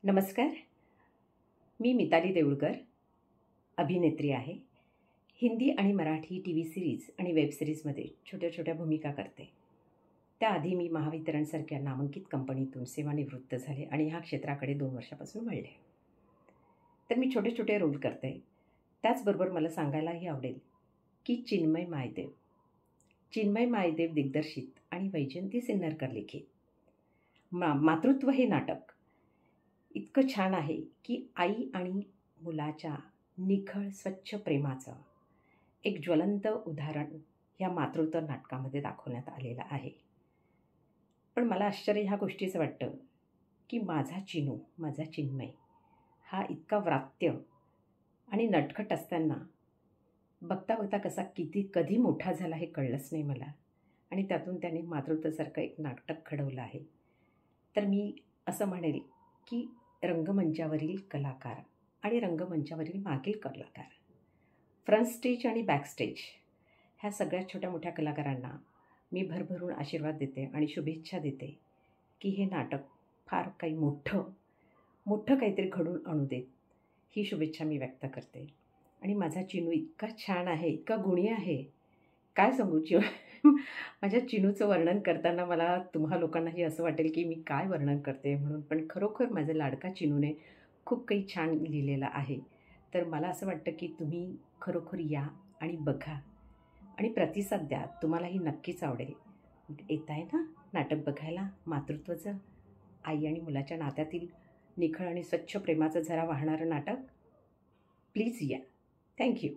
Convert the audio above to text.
नमस्कार. मी मिताली देऊळकर, अभिनेत्री आहे. हिंदी आणि मराठी टी व्ही सिरीज आणि वेब सिरीजमध्ये छोट्या छोट्या भूमिका करते. त्याआधी मी महावितरणसारख्या नामांकित कंपनीतून सेवानिवृत्त झाले आणि ह्या क्षेत्राकडे 2 वर्षापासून वळले. तर मी छोटे छोटे रोल करते. त्याचबरोबर मला सांगायलाही आवडेल की चिन्मय मायदेव दिग्दर्शित आणि वैजयंती सिन्नरकर लिखित मातृत्व हे नाटक इतकं छान आहे की आई आणि मुलाच्या निखळ स्वच्छ प्रेमाचं एक ज्वलंत उदाहरण ह्या मातृत्व नाटकामध्ये दाखवण्यात आलेलं आहे. पण मला आश्चर्य ह्या गोष्टीचं वाटतं की माझा चिन्मय हा इतका व्रात्य आणि नटखट असताना बघता बघता कधी मोठा झाला हे कळलंच नाही मला. आणि त्यातून त्याने मातृत्वासारखं एक नाटक घडवलं आहे. तर मी असं म्हणेल की रंगमंचावरील कलाकार आणि रंगमंचावरील मागील कलाकार, फ्रंट स्टेज आणि बॅकस्टेज ह्या सगळ्या छोट्या मोठ्या कलाकारांना मी भरभरून आशीर्वाद देते आणि शुभेच्छा देते की हे नाटक फार काही मोठं काहीतरी घडून आणू देत, ही शुभेच्छा मी व्यक्त करते. आणि माझा चिनू इतका छान आहे, इतका गुणी आहे, काय सांगू. माझ्या चिनूचं वर्णन करताना मला तुम्हा लोकांनाही असं वाटेल की मी काय वर्णन करते म्हणून, पण खरोखर माझ्या लाडका चिनूने खूप काही छान लिहिलेलं आहे. तर मला असं वाटतं की तुम्ही खरोखर या आणि बघा आणि प्रतिसाद द्या. तुम्हालाही नक्कीच आवडेल. येत आहे ना नाटक बघायला, मातृत्वाचं, आई आणि मुलाच्या नात्यातील निखळ आणि स्वच्छ प्रेमाचं जरा वाहणारं नाटक. प्लीज या. थँक्यू.